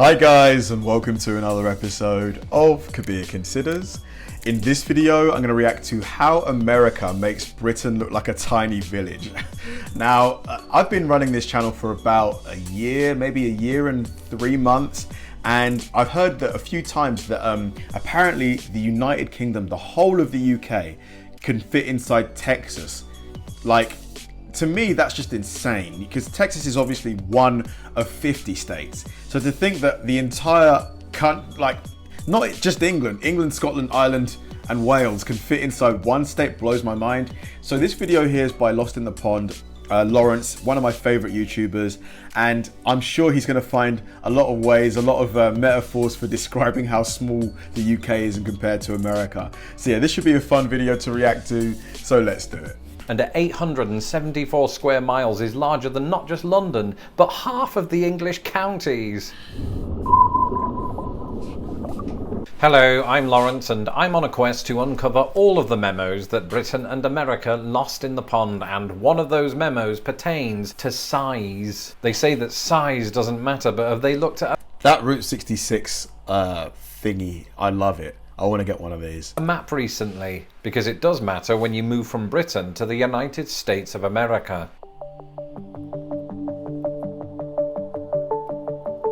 Hi guys, and welcome to another episode of Kabir Considers. In this video, I'm going to react to how America makes Britain look like a tiny village. Now, I've been running this channel for about a year, maybe a year and 3 months, and I've heard that a few times that apparently the United Kingdom, the whole of the UK, can fit inside Texas. Like, to me, that's just insane, because Texas is obviously one of 50 states. So to think that the entire country, like, not just England, Scotland, Ireland, and Wales can fit inside one state blows my mind. So this video here is by Lost in the Pond, Lawrence, one of my favorite YouTubers, and I'm sure he's going to find a lot of ways, a lot of metaphors for describing how small the UK is compared to America. So yeah, this should be a fun video to react to, so let's do it. And at 874 square miles is larger than not just London, but half of the English counties. Hello, I'm Lawrence, and I'm on a quest to uncover all of the memos that Britain and America lost in the pond, and one of those memos pertains to size. They say that size doesn't matter, but have they looked at that Route 66 thingy? I love it. I want to get one of these. a map recently? Because it does matter when you move from Britain to the United States of America.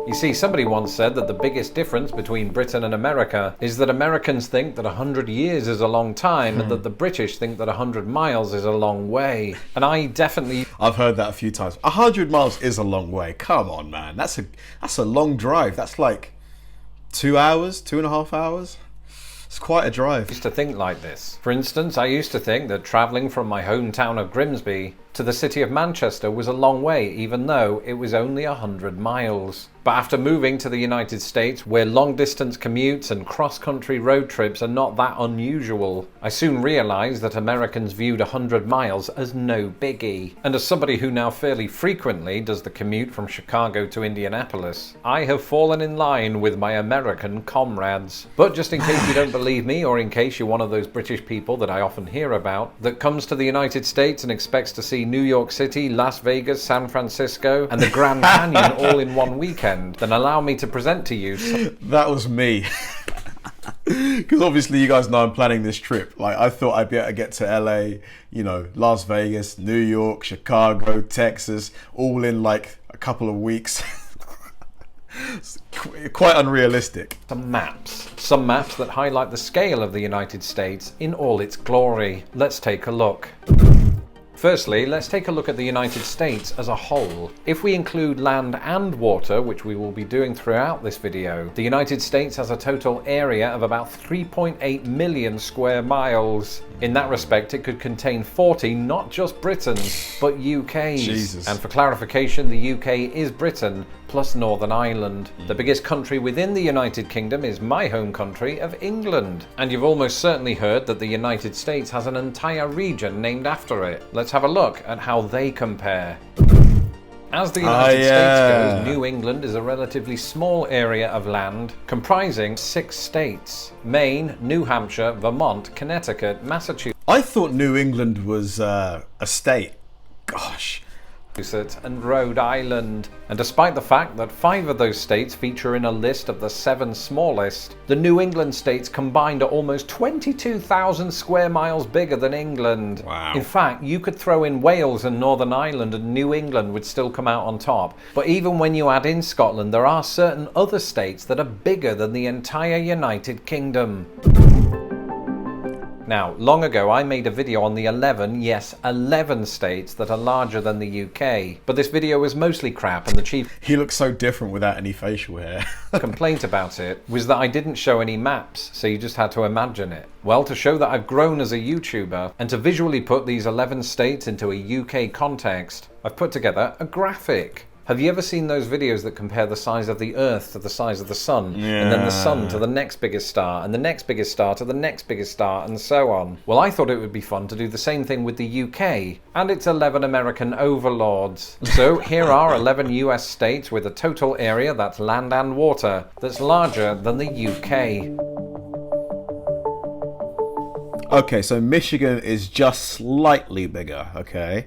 You see, somebody once said that the biggest difference between Britain and America is that Americans think that 100 years is a long time and that the British think that 100 miles is a long way. And I've heard that a few times. 100 miles is a long way. Come on, man. That's a long drive. That's like 2 hours, 2.5 hours. It's quite a drive. used to think like this. For instance, I used to think that travelling from my hometown of Grimsby to the city of Manchester was a long way, even though it was only 100 miles. But after moving to the United States, where long-distance commutes and cross-country road trips are not that unusual, I soon realised that Americans viewed 100 miles as no biggie. And as somebody who now fairly frequently does the commute from Chicago to Indianapolis, I have fallen in line with my American comrades. But just in case you don't believe me, or in case you're one of those British people that I often hear about, that comes to the United States and expects to see New York City, Las Vegas, San Francisco, and the Grand Canyon all in one weekend, then allow me to present to you That was me. Because obviously you guys know I'm planning this trip. Like, I thought I'd be able to get to LA, you know, Las Vegas, New York, Chicago, Texas, all in like a couple of weeks. Quite unrealistic. Some maps that highlight the scale of the United States in all its glory. Let's take a look. Firstly, let's take a look at the United States as a whole. If we include land and water, which we will be doing throughout this video, the United States has a total area of about 3.8 million square miles. In that respect, it could contain 40 not just Britons, but UKs. Jesus. And for clarification, the UK is Britain plus Northern Ireland. The biggest country within the United Kingdom is my home country of England. And you've almost certainly heard that the United States has an entire region named after it. Let's have a look at how they compare. As the United States goes, New England is a relatively small area of land comprising 6 states: Maine, New Hampshire, Vermont, Connecticut, Massachusetts. I thought New England was a state. Gosh. And Rhode Island. And despite the fact that 5 of those states feature in a list of the 7 smallest, the New England states combined are almost 22,000 square miles bigger than England. Wow. In fact, you could throw in Wales and Northern Ireland and New England would still come out on top. But even when you add in Scotland, there are certain other states that are bigger than the entire United Kingdom. Now, long ago I made a video on the 11 states that are larger than the UK, but this video was mostly crap, and the chief He looks so different without any facial hair. complaint about it was that I didn't show any maps, so you just had to imagine it. Well, to show that I've grown as a YouTuber, and to visually put these 11 states into a UK context, I've put together a graphic. Have you ever seen those videos that compare the size of the Earth to the size of the Sun? Yeah. And then the Sun to the next biggest star, and the next biggest star to the next biggest star, and so on? Well, I thought it would be fun to do the same thing with the UK and its 11 American overlords. So here are 11 US states with a total area, that's land and water, that's larger than the UK. Okay, so Michigan is just slightly bigger, okay?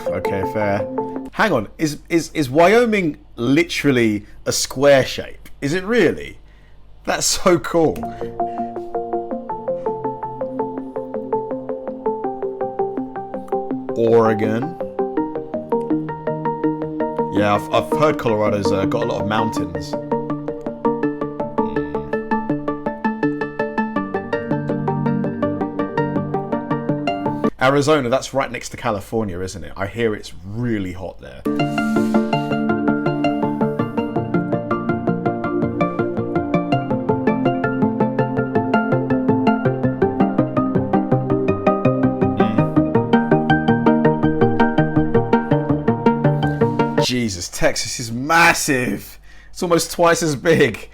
Okay, fair. Hang on, is Wyoming literally a square shape? Is it really? That's so cool. Oregon. Yeah, I've heard Colorado's got a lot of mountains. Arizona, that's right next to California, isn't it? I hear it's really hot there. Jesus, Texas is massive. It's almost twice as big.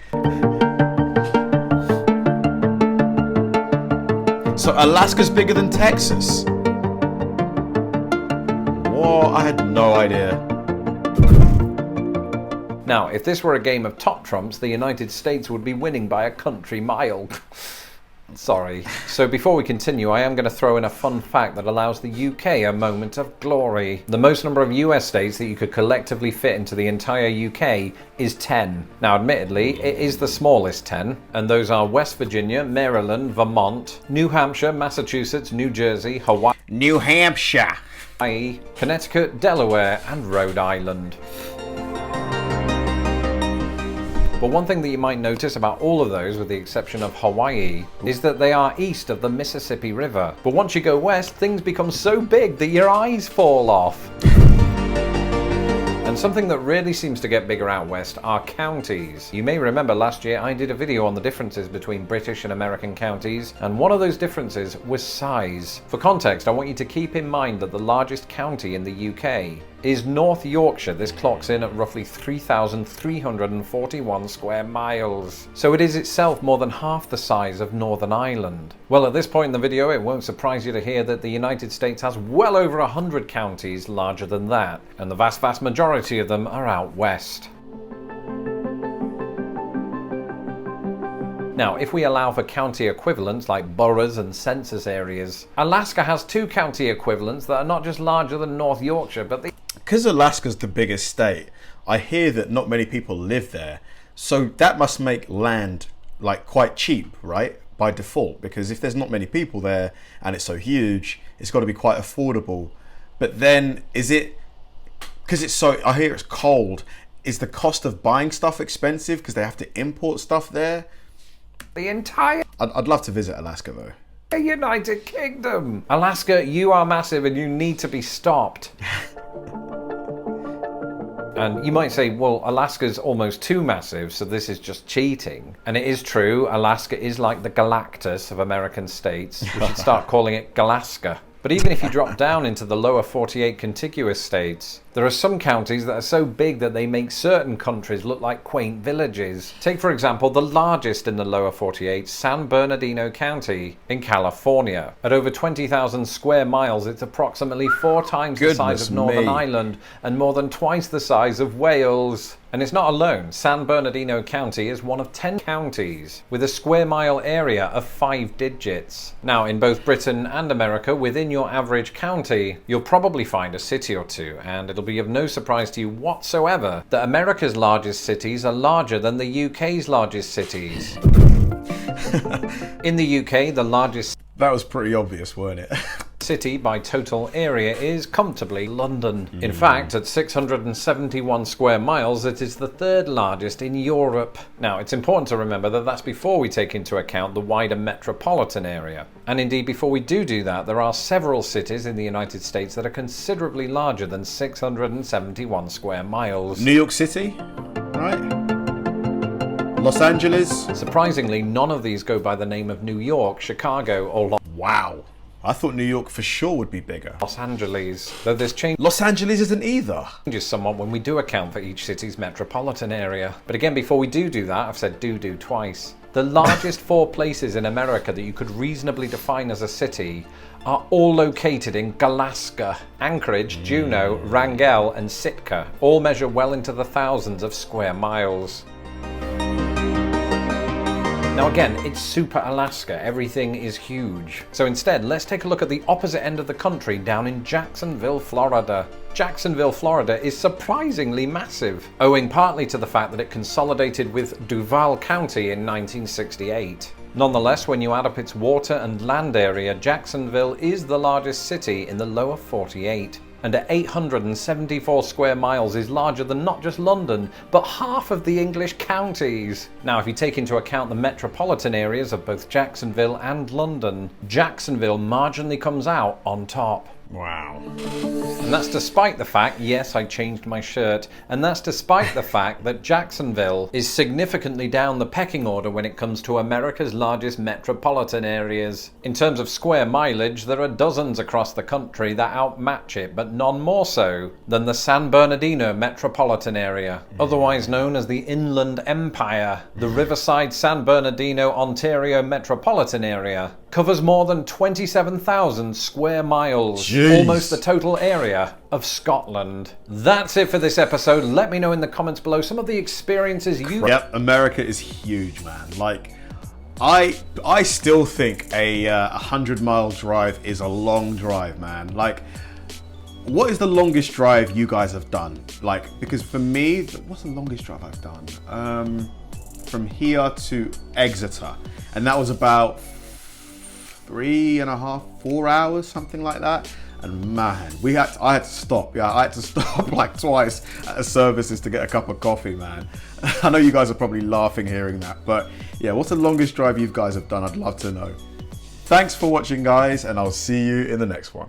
So Alaska's bigger than Texas? Whoa, I had no idea. Now, if this were a game of top trumps, the United States would be winning by a country mile. Sorry. So before we continue, I am going to throw in a fun fact that allows the UK a moment of glory. The most number of US states that you could collectively fit into the entire UK is 10. Now, admittedly, it is the smallest 10, and those are West Virginia, Maryland, Vermont, New Hampshire, Massachusetts, New Jersey, Hawaii, New Hampshire, Connecticut, Delaware, and Rhode Island. But one thing that you might notice about all of those, with the exception of Hawaii, is that they are east of the Mississippi River. But once you go west, things become so big that your eyes fall off. And something that really seems to get bigger out west are counties. You may remember last year I did a video on the differences between British and American counties, and one of those differences was size. For context, I want you to keep in mind that the largest county in the UK is North Yorkshire. This clocks in at roughly 3,341 square miles. So it is itself more than half the size of Northern Ireland. Well, at this point in the video, it won't surprise you to hear that the United States has well over 100 counties larger than that, and the vast majority of them are out west. Now, if we allow for county equivalents like boroughs and census areas, Alaska has 2 county equivalents that are not just larger than North Yorkshire, but because Alaska's the biggest state, I hear that not many people live there. So that must make land like quite cheap, right? By default, because if there's not many people there and it's so huge, it's got to be quite affordable. But then is it, because it's so, I hear it's cold, is the cost of buying stuff expensive because they have to import stuff there? the entire I'd love to visit Alaska though. United Kingdom. Alaska, you are massive and you need to be stopped. And you might say, well, Alaska's almost too massive, so this is just cheating. And it is true, Alaska is like the Galactus of American states. We should start calling it Galaska. But even if you drop down into the lower 48 contiguous states, there are some counties that are so big that they make certain countries look like quaint villages. Take, for example, the largest in the lower 48, San Bernardino County in California. At over 20,000 square miles, it's approximately 4 times the size of Northern Ireland and more than twice the size of Wales. And it's not alone. San Bernardino County is one of 10 counties with a square mile area of 5 digits. Now, in both Britain and America, within your average county, you'll probably find a city or two, and it'll be of no surprise to you whatsoever that America's largest cities are larger than the UK's largest cities. In the UK, the largest That was pretty obvious, weren't it? city by total area is comfortably London. In fact, at 671 square miles, it is the 3rd largest in Europe. Now, it's important to remember that that's before we take into account the wider metropolitan area. And indeed, before we do that, there are several cities in the United States that are considerably larger than 671 square miles. New York City, right? Los Angeles. Surprisingly, none of these go by the name of New York, Chicago, or Wow. I thought New York for sure would be bigger. Los Angeles, though this changes Los Angeles isn't either. somewhat when we do account for each city's metropolitan area. But again, before we do that, I've said do twice. The largest 4 places in America that you could reasonably define as a city are all located in Alaska. Anchorage, Juneau, Wrangell, and Sitka all measure well into the thousands of square miles. Now again, it's super Alaska, everything is huge. So instead, let's take a look at the opposite end of the country down in Jacksonville, Florida. Jacksonville, Florida is surprisingly massive, owing partly to the fact that it consolidated with Duval County in 1968. Nonetheless, when you add up its water and land area, Jacksonville is the largest city in the lower 48. And at 874 square miles is larger than not just London, but half of the English counties. Now, if you take into account the metropolitan areas of both Jacksonville and London, Jacksonville marginally comes out on top. Wow. And that's despite the fact, yes, I changed my shirt, and that's despite the fact that Jacksonville is significantly down the pecking order when it comes to America's largest metropolitan areas. In terms of square mileage, there are dozens across the country that outmatch it, but none more so than the San Bernardino metropolitan area, otherwise known as the Inland Empire. The Riverside San Bernardino, Ontario metropolitan area covers more than 27,000 square miles. Jeez. Almost the total area of Scotland. That's it for this episode. Let me know in the comments below some of the experiences you... Yep, America is huge, man. Like, I still think a 100-mile drive is a long drive, man. Like, what is the longest drive you guys have done? Like, because for me, what's the longest drive I've done? From here to Exeter. And that was about 3.5, 4 hours, something like that. And man, I had to stop. Yeah, I had to stop like twice at the services to get a cup of coffee, man. I know you guys are probably laughing hearing that, but yeah, what's the longest drive you guys have done? I'd love to know. Thanks for watching, guys, and I'll see you in the next one.